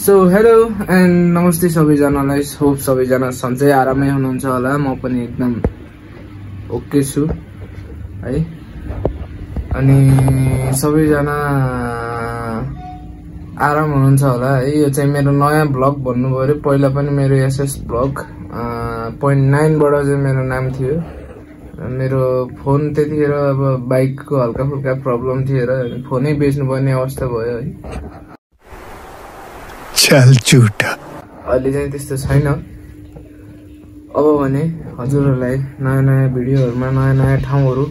So hello and नमस्ते सबैजनालाई। Hope सबैजना सन्चै आरामै हुनुहुन्छ होला। म पनि एकदम ओके छु है। अनि सबैजना आराम हुनुहुन्छ होला है। यो चाहिँ मेरो नयाँ ब्लग भन्नु पर्यो। पहिला पनि मेरो एसएस ब्लग 0.9 बाट चाहिँ मेरो नाम थियो। मेरो फोन त्यतिखेर अब बाइकको हल्का फुल्का प्रब्लम थियो र फोनै बेच्नुपर्ने अवस्था भयो है। चल झुटा। अहिले चाहिँ त्यस्तो छैन। अब भने हजुरहरूलाई नयाँ नयाँ भिडियोहरुमा नयाँ नयाँ ठाउँहरु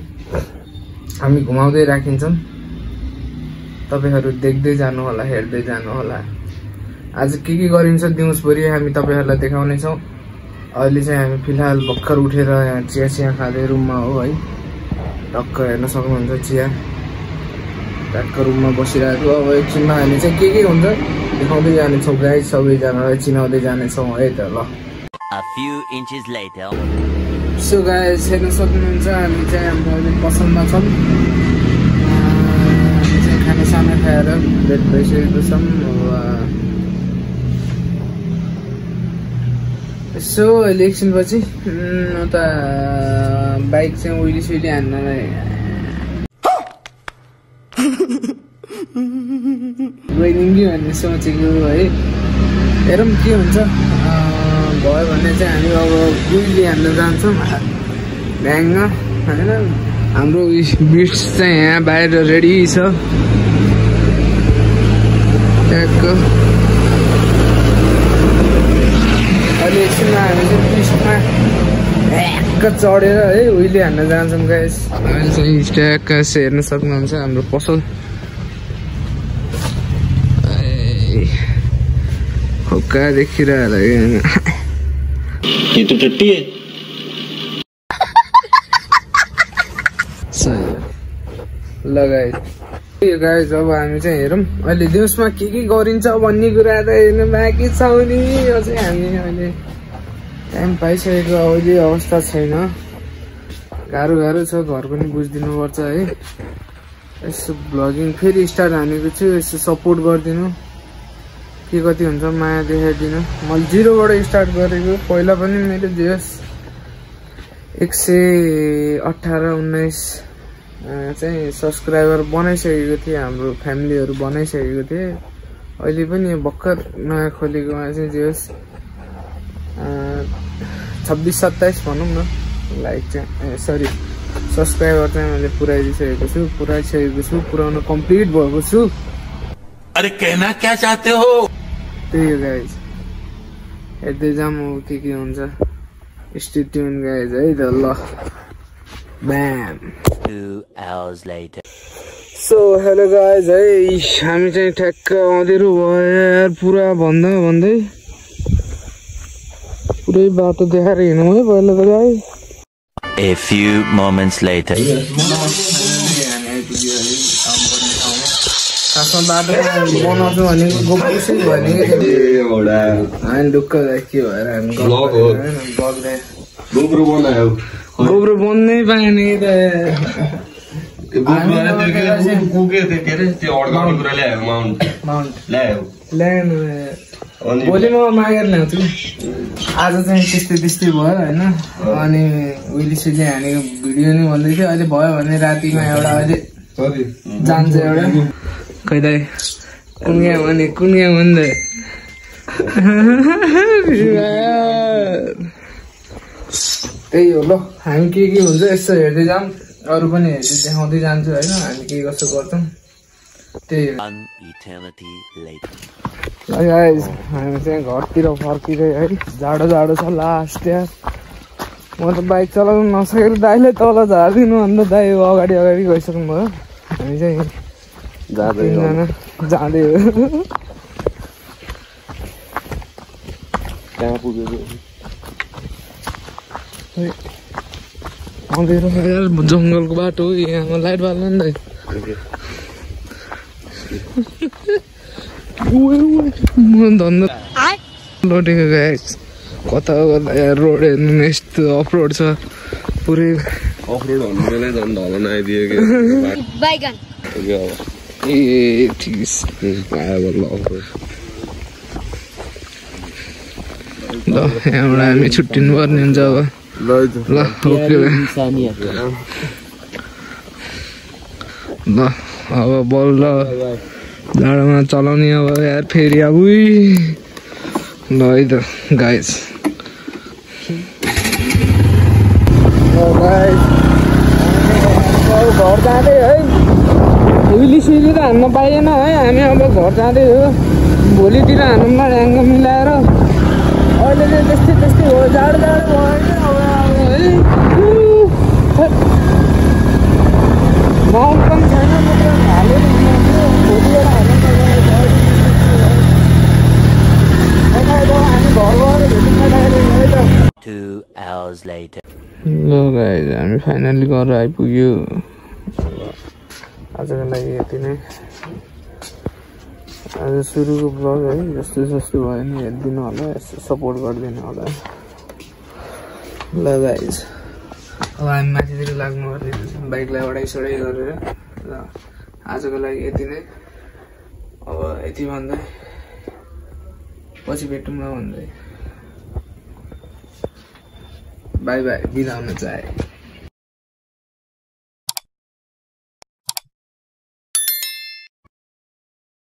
हामी घुमाउँदै राखिन्छौं। तपाईहरु देख्दै जानु होला, हेर्दै जानु होला। आज के गरिन्छ दिउँसभरि हामी तपाईहरुलाई देखाउने छौं। अहिले चाहिँ हामी फिलहाल भर्खर उठेर यहाँ चिया खाँदै रुममा हो है। टक्क हेर्न सक्नुहुन्छ चिया टक्क रुममा बसिरहेको। अब एकछिनमा हामी चाहिँ के हुन्छ देखाउँदै जानेछौं गाइस। सबैजनालाई चिनाउँदै जानेछौं है त ल। A few inches later. So guys हेर्न सक्नुहुन्छ हामी चाहिँ हाम्रो अहिले पसलमा छौं। हामी चाहिँ खानासाना खाएर लेट भइसकेको छौं। यसो अहिले एकछिनपछि उता बाइक चाहिँ उइली सुइली हान्नलाई गइदिउँ भन्ने सोचेको है। हेरौँ के हुन्छ। भयो भने चाहिँ हामी अब उइली हान्न जान्छौँ भ्याङ होइन। हाम्रो बिट्स चाहिँ यहाँ बाहिर रेडी छ ट्याक्क। अहिले एकछिनमा हामी चाहिँ बिस्टमा ट्याक्क चढेर है उइली हान्न जान्छौँ गाइस। अहिले चाहिँ ट्याक्क हेर्न सक्नुहुन्छ हाम्रो पसल हुक्का देखिरहेको ये तो टट्टी है। लगाए यो गाइस। अब हामी चाहिँ हेरौँ अहिले दिउँसमा के गरिन्छ भन्ने कुरा त हेर्नु बाँकी छ नि। यो चाहिँ हामी अहिले टाइम पाइसकेको अहिले अवस्था छैन। गाह्रो छ, घर पनि बुझिदिनु पर्छ है। यसो भ्लगिङ फेरि स्टार्ट हानेको छु। यसो सपोर्ट गरिदिनु। के कति हुन्छ माया देखाइदिनु। मैले 0 बाट स्टार्ट गरेको। पहिला पनि मेरो जेस 118-19 चाहिँ सब्सक्राइबर बनाइसकेको थिएँ। हाम्रो फ्यामिलीहरु बनाइसकेको थिए। अहिले पनि भर्खर नयाँ खोलेकोमा चाहिँ जेस 26-27 भनौँ न लाइक चाहिँ सरी सब्सक्राइबर चाहिँ मैले पुराइदिसकेको छु। पुराउन कम्प्लिट भएको छु। अरे कहना क्या चाहते हो? त्यही हो गाइज। हेर्दै जाऊँ के हुन्छ। स्टे ट्युन गाइज है त ल। ब्याम 2 hours later. So hello guys है। हामी चाहिँ ठ्याक्क अँधेरो भयो यार पुरा भन्दै पुरै बाटो देखाएर हिँडौँ है पहिला त guys. A few moments later. खासमा बाटो बनाउँछु भनेको गोप्रोसै भनेको हामी ढुक्क के भएर हामी गोब्रो बन्नै पाएन कि त। ल्याएन भोलि म मागेर ल्याउँछु। आज चाहिँ त्यस्तै भयो होइन। अनि उहिले सुइले हानेको भिडियो नि भन्दै थियो। अहिले भयो भने रातिमा एउटा अहिले जान्छ एउटा खै दाइ कुन गाउँ भन्दै त्यही हो ल। हामी के हुन्छ यसो हेर्दै जाऊँ। अरू पनि हेर्दै देखाउँदै जान्छु होइन हामी के कसो गर्छौँ त्यही हो। ल गाइस हामी चाहिँ घरतिर फर्किँदै है। जाडो छ लास्ट यार। म त बाइक चलाउनु नसकेर दाइले तल झारिदिनु भन्दा दाइ अगाडि गइसक्नु भयो। हामी चाहिँ जाँदै हो कहाँ पुगेको? अँधेरो यार जङ्गलको बाटो हो। यहाँ लाइट बाल्नु नि दाइ। धन्दा लोटेको गाइस। कता यार रोड हेर्नु यस्तो अफ रोड छ पुरै। अफ रोड भन्नु बेला झन् ढलन आइदियो कि ए ठिक आयो बल्ल अफ रोड। ल यहाँबाट हामी छुट्टिनु पर्ने हुन्छ अब ल ओके ल अब बल्ल जाडोमा चलाउने अब यार फेरि अब ल है त गाइस घर जाँदै है हुइली सुइली त हान्न पाइएन है हामी अब घर जाँदैछौँ भोलितिर हान्नुमा ढ्याङ्ग मिलाएर अहिले चाहिँ त्यस्तै हो जाडो भयो है माउन्ट पनि छैन मात्र हालेर भोलिबाट हाल्नु हामी घर गएर भेट्नु 2 hours later. ल गाइस हामी फाइनली घर आइपुग्यो आजको लागि यति नै आज सुरुको ब्लग है जस्तो जस्तो भयो नि हेरिदिनु होला यसो सपोर्ट गरिदिनु होला ल गाइस अब हामी माथितिर लाग्नु पर्ने बाइकलाई अडाइ गरेर ल आजको लागि यति नै अब यति भन्दै पछि भेटौँला भन्दै बाई बाई बिदा हुन चाहे